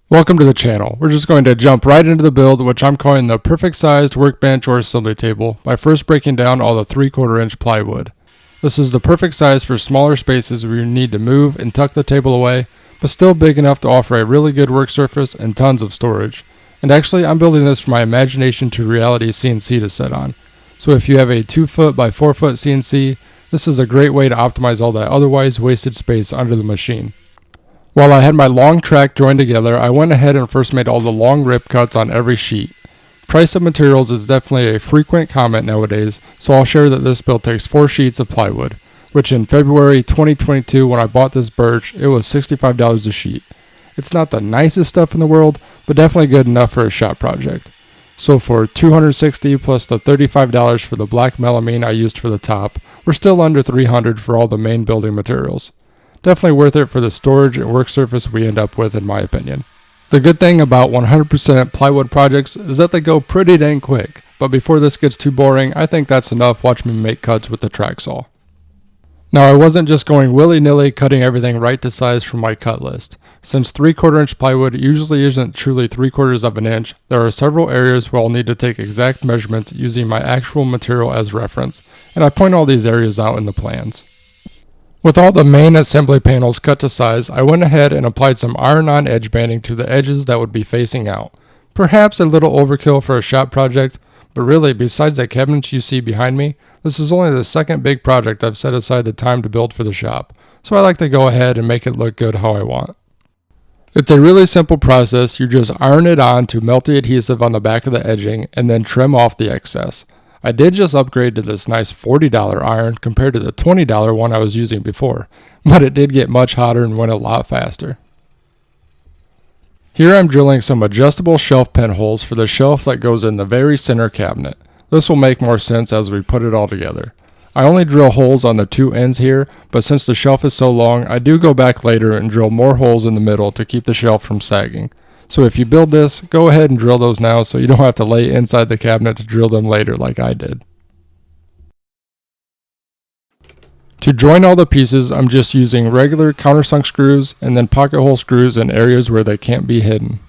Welcome to the channel. We're just going to jump right into the build, which I'm calling the perfect sized workbench or assembly table, by first breaking down all the 3/4 inch plywood. This is the perfect size for smaller spaces where you need to move and tuck the table away, but still big enough to offer a really good work surface and tons of storage. And actually, I'm building this for my imagination to reality CNC to set on. So if you have a 2 foot by 4 foot CNC, this is a great way to optimize all that otherwise wasted space under the machine. While I had my long track joined together, I went ahead and first made all the long rip cuts on every sheet. Price of materials is definitely a frequent comment nowadays, so I'll share that this build takes 4 sheets of plywood, which in February 2022 when I bought this birch, it was $65 a sheet. It's not the nicest stuff in the world, but definitely good enough for a shop project. So for $260 plus the $35 for the black melamine I used for the top, we're still under $300 for all the main building materials. Definitely worth it for the storage and work surface we end up with, in my opinion. The good thing about 100% plywood projects is that they go pretty dang quick, but before this gets too boring, I think that's enough. Watch me make cuts with the track saw. Now I wasn't just going willy-nilly cutting everything right to size from my cut list. Since 3/4 inch plywood usually isn't truly 3/4 of an inch, there are several areas where I'll need to take exact measurements using my actual material as reference, and I point all these areas out in the plans. With all the main assembly panels cut to size, I went ahead and applied some iron-on edge banding to the edges that would be facing out. Perhaps a little overkill for a shop project, but really, besides the cabinets you see behind me, this is only the second big project I've set aside the time to build for the shop, so I like to go ahead and make it look good how I want. It's a really simple process. You just iron it on to melt the adhesive on the back of the edging and then trim off the excess. I did just upgrade to this nice $40 iron compared to the $20 one I was using before, but it did get much hotter and went a lot faster. Here I'm drilling some adjustable shelf pin holes for the shelf that goes in the very center cabinet. This will make more sense as we put it all together. I only drill holes on the 2 ends here, but since the shelf is so long, I do go back later and drill more holes in the middle to keep the shelf from sagging. So if you build this, go ahead and drill those now so you don't have to lay inside the cabinet to drill them later like I did. To join all the pieces, I'm just using regular countersunk screws and then pocket hole screws in areas where they can't be hidden.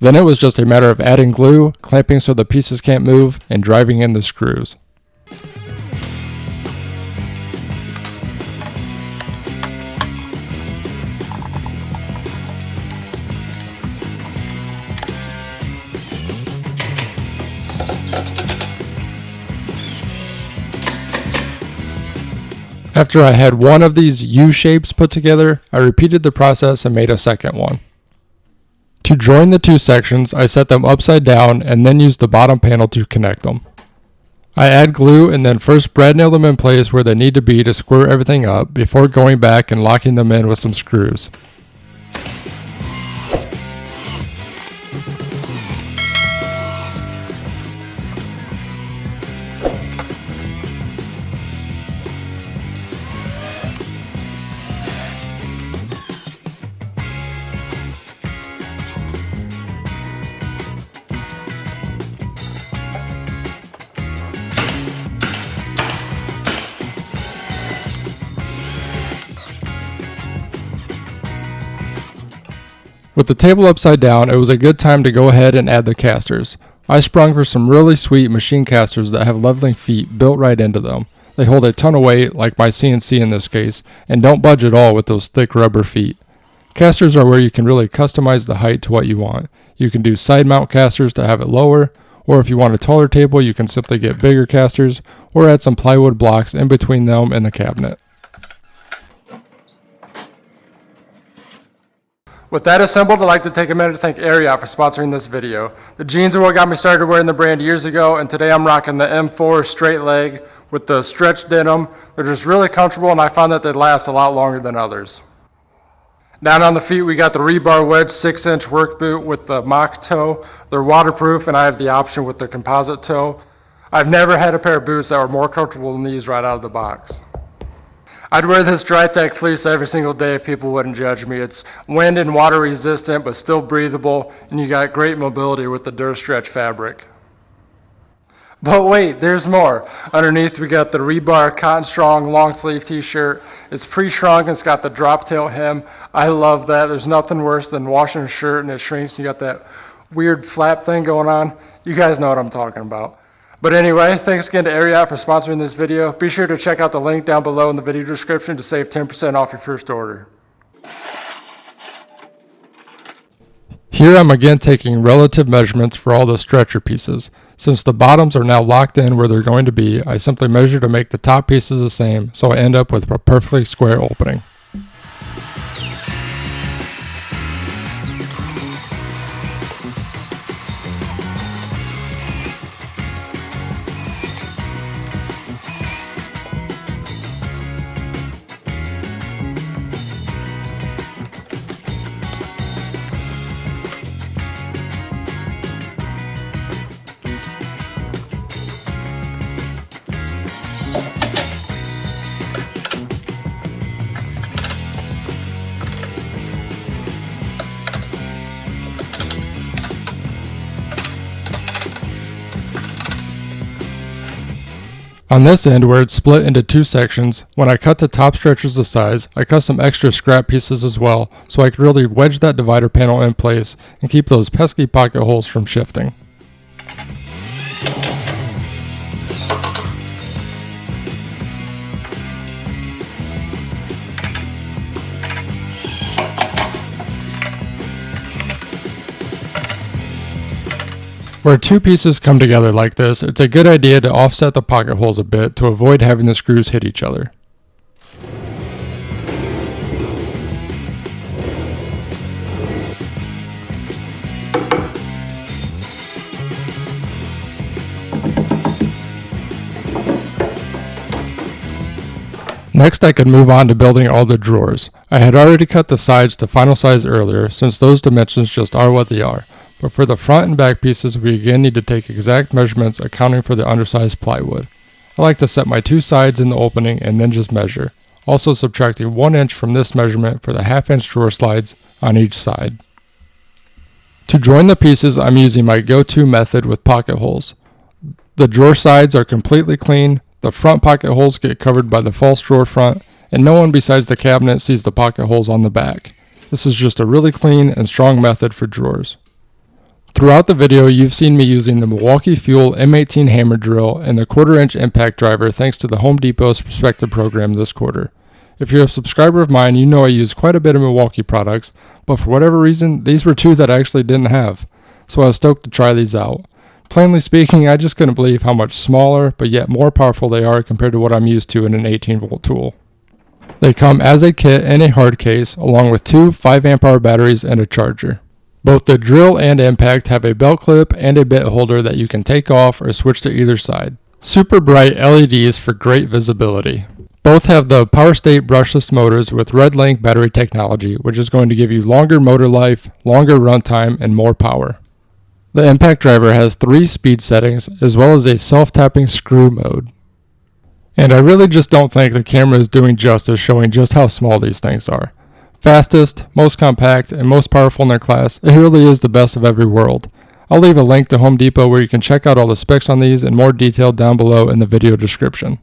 Then it was just a matter of adding glue, clamping so the pieces can't move, and driving in the screws. After I had one of these U-shapes put together, I repeated the process and made a second one. To join the 2 sections, I set them upside down and then use the bottom panel to connect them. I add glue and then first brad nail them in place where they need to be to square everything up before going back and locking them in with some screws. With the table upside down, it was a good time to go ahead and add the casters. I sprung for some really sweet machine casters that have leveling feet built right into them. They hold a ton of weight, like my CNC in this case, and don't budge at all with those thick rubber feet. Casters are where you can really customize the height to what you want. You can do side mount casters to have it lower, or if you want a taller table, you can simply get bigger casters, or add some plywood blocks in between them and the cabinet. With that assembled, I'd like to take a minute to thank Ariat for sponsoring this video. The jeans are what got me started wearing the brand years ago, and today I'm rocking the M4 straight leg with the stretched denim. They're just really comfortable, and I found that they last a lot longer than others. Down on the feet, we got the rebar wedge 6-inch work boot with the mock toe. They're waterproof, and I have the option with the composite toe. I've never had a pair of boots that were more comfortable than these right out of the box. I'd wear this Drytech fleece every single day if people wouldn't judge me. It's wind and water resistant, but still breathable, and you got great mobility with the Durastretch fabric. But wait, there's more. Underneath, we got the Rebar Cotton Strong long sleeve t-shirt. It's pre-shrunk, it's got the drop tail hem. I love that. There's nothing worse than washing a shirt and it shrinks and you got that weird flap thing going on. You guys know what I'm talking about. But anyway, thanks again to Ariat for sponsoring this video. Be sure to check out the link down below in the video description to save 10% off your first order. Here I'm again taking relative measurements for all the stretcher pieces. Since the bottoms are now locked in where they're going to be, I simply measure to make the top pieces the same, so I end up with a perfectly square opening. On this end, where it's split into two sections, when I cut the top stretchers to size, I cut some extra scrap pieces as well, so I could really wedge that divider panel in place and keep those pesky pocket holes from shifting. Where two pieces come together like this, it's a good idea to offset the pocket holes a bit to avoid having the screws hit each other. Next, I could move on to building all the drawers. I had already cut the sides to final size earlier, since those dimensions just are what they are. But for the front and back pieces, we again need to take exact measurements accounting for the undersized plywood. I like to set my two sides in the opening and then just measure, also subtracting 1 inch from this measurement for the 1/2 inch drawer slides on each side. To join the pieces, I'm using my go-to method with pocket holes. The drawer sides are completely clean, the front pocket holes get covered by the false drawer front, and no one besides the cabinet sees the pocket holes on the back. This is just a really clean and strong method for drawers. Throughout the video, you've seen me using the Milwaukee Fuel M18 hammer drill and the 1/4 inch impact driver thanks to the Home Depot's Perspective program this quarter. If you're a subscriber of mine, you know I use quite a bit of Milwaukee products, but for whatever reason, these were two that I actually didn't have, so I was stoked to try these out. Plainly speaking, I just couldn't believe how much smaller, but yet more powerful they are compared to what I'm used to in an 18-volt tool. They come as a kit in a hard case, along with two 5 amp hour batteries and a charger. Both the drill and impact have a belt clip and a bit holder that you can take off or switch to either side. Super bright LEDs for great visibility. Both have the Power State brushless motors with Red Link battery technology, which is going to give you longer motor life, longer runtime, and more power. The impact driver has 3 speed settings, as well as a self-tapping screw mode. And I really just don't think the camera is doing justice showing just how small these things are. Fastest, most compact, and most powerful in their class, it really is the best of every world. I'll leave a link to Home Depot where you can check out all the specs on these in more detail down below in the video description.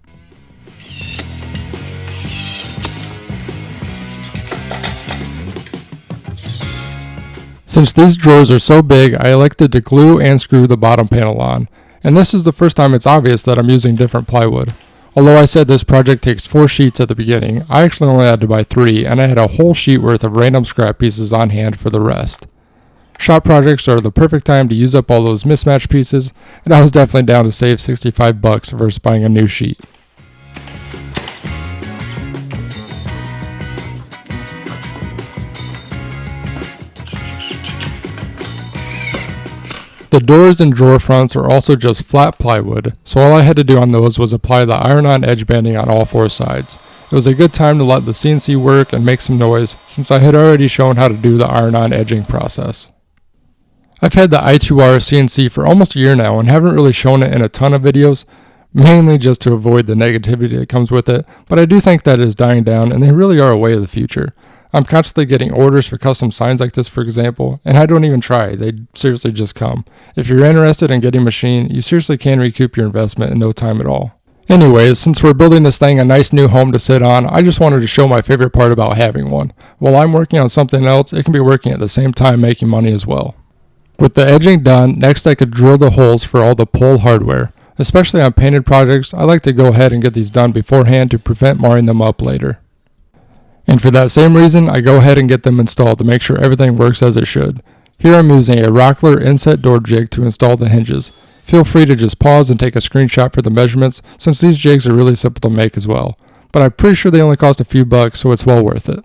Since these drawers are so big, I elected to glue and screw the bottom panel on, and this is the first time it's obvious that I'm using different plywood. Although I said this project takes 4 sheets at the beginning, I actually only had to buy 3, and I had a whole sheet worth of random scrap pieces on hand for the rest. Shop projects are the perfect time to use up all those mismatched pieces, and I was definitely down to save $65 versus buying a new sheet. The doors and drawer fronts are also just flat plywood, so all I had to do on those was apply the iron-on edge banding on all 4 sides. It was a good time to let the CNC work and make some noise, since I had already shown how to do the iron-on edging process. I've had the i2R CNC for almost a year now and haven't really shown it in a ton of videos, mainly just to avoid the negativity that comes with it, but I do think that it is dying down and they really are a way of the future. I'm constantly getting orders for custom signs like this, for example, and I don't even try. They seriously just come. If you're interested in getting a machine, you seriously can recoup your investment in no time at all. Anyways, since we're building this thing a nice new home to sit on, I just wanted to show my favorite part about having one. While I'm working on something else, it can be working at the same time making money as well. With the edging done, next I could drill the holes for all the pole hardware. Especially on painted projects, I like to go ahead and get these done beforehand to prevent marring them up later. And for that same reason, I go ahead and get them installed to make sure everything works as it should. Here I'm using a Rockler inset door jig to install the hinges. Feel free to just pause and take a screenshot for the measurements, since these jigs are really simple to make as well. But I'm pretty sure they only cost a few bucks, so it's well worth it.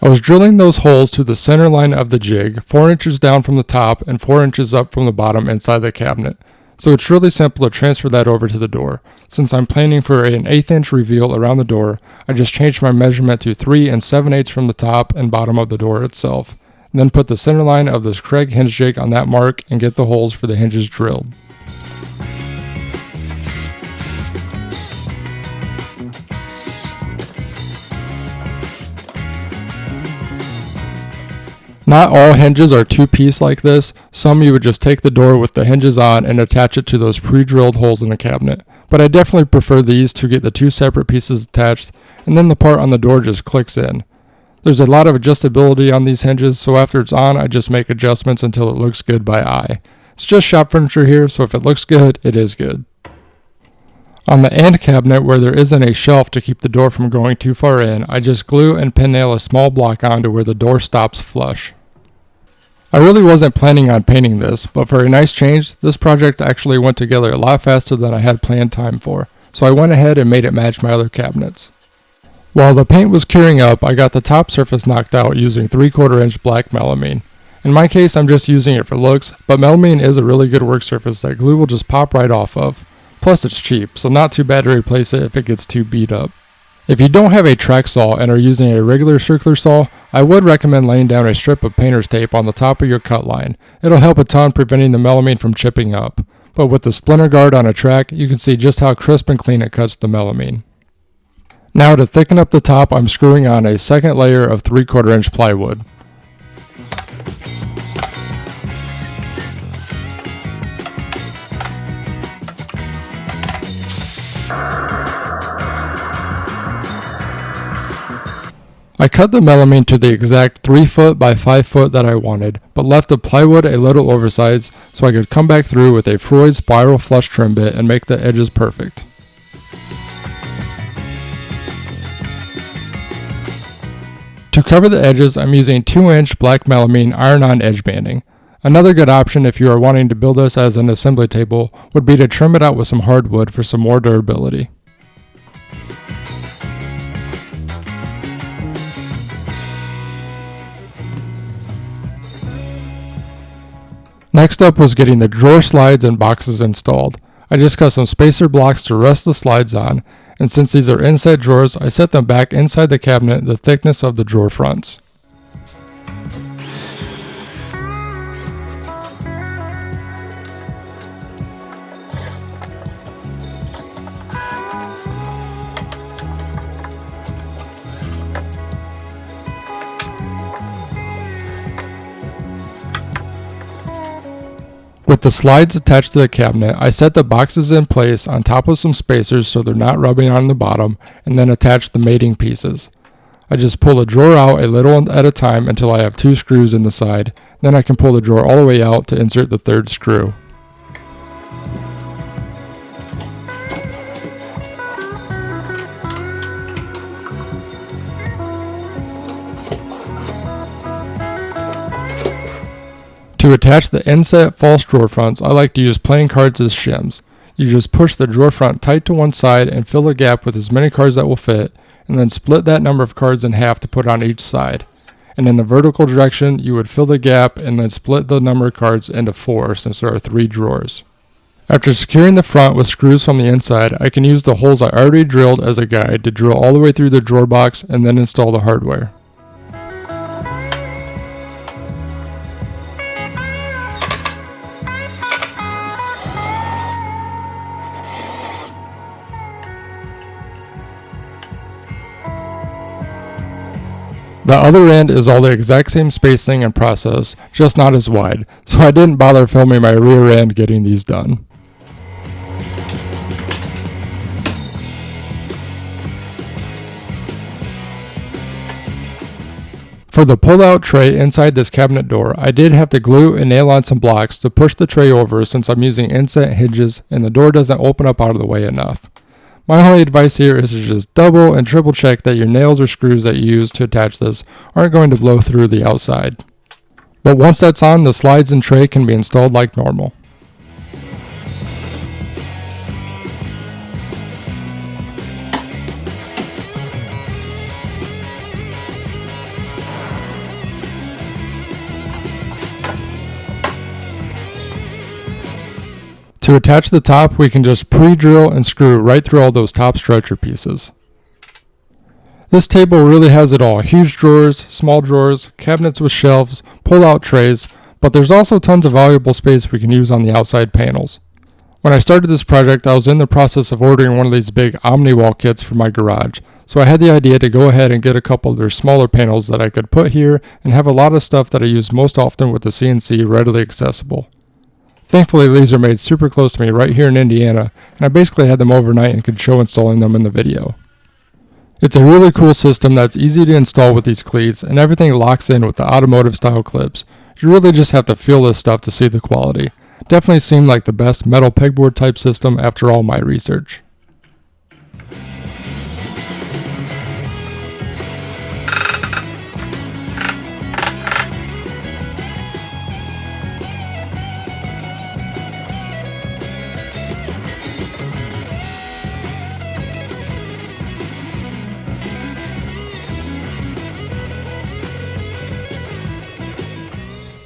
I was drilling those holes to the center line of the jig, 4 inches down from the top and 4 inches up from the bottom inside the cabinet. So it's really simple to transfer that over to the door. Since I'm planning for an 1/8 inch reveal around the door, I just changed my measurement to 3 7/8 from the top and bottom of the door itself. And then put the center line of this Craig hinge jig on that mark and get the holes for the hinges drilled. Not all hinges are two-piece like this. Some you would just take the door with the hinges on and attach it to those pre-drilled holes in the cabinet. But I definitely prefer these to get the two separate pieces attached, and then the part on the door just clicks in. There's a lot of adjustability on these hinges, so after it's on, I just make adjustments until it looks good by eye. It's just shop furniture here, so if it looks good, it is good. On the end cabinet, where there isn't a shelf to keep the door from going too far in, I just glue and pin nail a small block onto where the door stops flush. I really wasn't planning on painting this, but for a nice change, this project actually went together a lot faster than I had planned time for, so I went ahead and made it match my other cabinets. While the paint was curing up, I got the top surface knocked out using 3/4 inch black melamine. In my case, I'm just using it for looks, but melamine is a really good work surface that glue will just pop right off of. Plus it's cheap, so not too bad to replace it if it gets too beat up. If you don't have a track saw and are using a regular circular saw, I would recommend laying down a strip of painter's tape on the top of your cut line. It'll help a ton preventing the melamine from chipping up. But with the splinter guard on a track, you can see just how crisp and clean it cuts the melamine. Now to thicken up the top, I'm screwing on a second layer of 3/4 inch plywood. I cut the melamine to the exact 3 foot by 5 foot that I wanted, but left the plywood a little oversized so I could come back through with a Freud spiral flush trim bit and make the edges perfect. To cover the edges, I'm using 2-inch black melamine iron-on edge banding. Another good option if you are wanting to build this as an assembly table would be to trim it out with some hardwood for some more durability. Next up was getting the drawer slides and boxes installed. I just cut some spacer blocks to rest the slides on, and since these are inset drawers, I set them back inside the cabinet the thickness of the drawer fronts. With the slides attached to the cabinet, I set the boxes in place on top of some spacers so they're not rubbing on the bottom, and then attach the mating pieces. I just pull the drawer out a little at a time until I have 2 screws in the side, then I can pull the drawer all the way out to insert the 3rd screw. To attach the inset false drawer fronts, I like to use plain cards as shims. You just push the drawer front tight to one side and fill the gap with as many cards that will fit, and then split that number of cards in half to put on each side. And in the vertical direction, you would fill the gap and then split the number of cards into 4 since there are 3 drawers. After securing the front with screws from the inside, I can use the holes I already drilled as a guide to drill all the way through the drawer box and then install the hardware. The other end is all the exact same spacing and process, just not as wide, so I didn't bother filming my rear end getting these done. For the pull-out tray inside this cabinet door, I did have to glue and nail on some blocks to push the tray over since I'm using inset hinges and the door doesn't open up out of the way enough. My only advice here is to just double and triple check that your nails or screws that you use to attach this aren't going to blow through the outside. But once that's on, the slides and tray can be installed like normal. To attach the top, we can just pre-drill and screw right through all those top stretcher pieces. This table really has it all: huge drawers, small drawers, cabinets with shelves, pull-out trays, but there's also tons of valuable space we can use on the outside panels. When I started this project, I was in the process of ordering one of these big Omni-Wall kits for my garage, so I had the idea to go ahead and get a couple of their smaller panels that I could put here and have a lot of stuff that I use most often with the CNC readily accessible. Thankfully, these are made super close to me right here in Indiana, and I basically had them overnight and could show installing them in the video. It's a really cool system that's easy to install with these cleats, and everything locks in with the automotive style clips. You really just have to feel this stuff to see the quality. Definitely seemed like the best metal pegboard type system after all my research.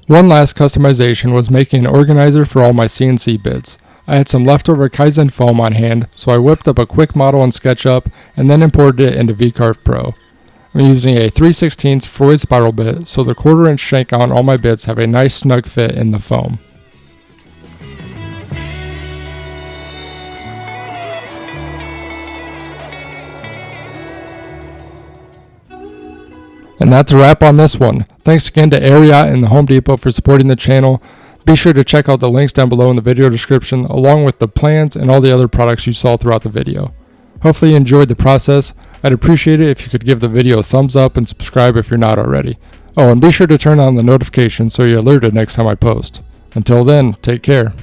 One last customization was making an organizer for all my CNC bits. I had some leftover Kaizen foam on hand, so I whipped up a quick model in SketchUp and then imported it into VCarve Pro. I'm using a 3/16 Freud spiral bit, so the 1/4 inch shank on all my bits have a nice snug fit in the foam. And that's a wrap on this one. Thanks again to Ariat and the Home Depot for supporting the channel. Be sure to check out the links down below in the video description, along with the plans and all the other products you saw throughout the video. Hopefully you enjoyed the process. I'd appreciate it if you could give the video a thumbs up and subscribe if you're not already. Oh, and be sure to turn on the notifications so you're alerted next time I post. Until then, take care.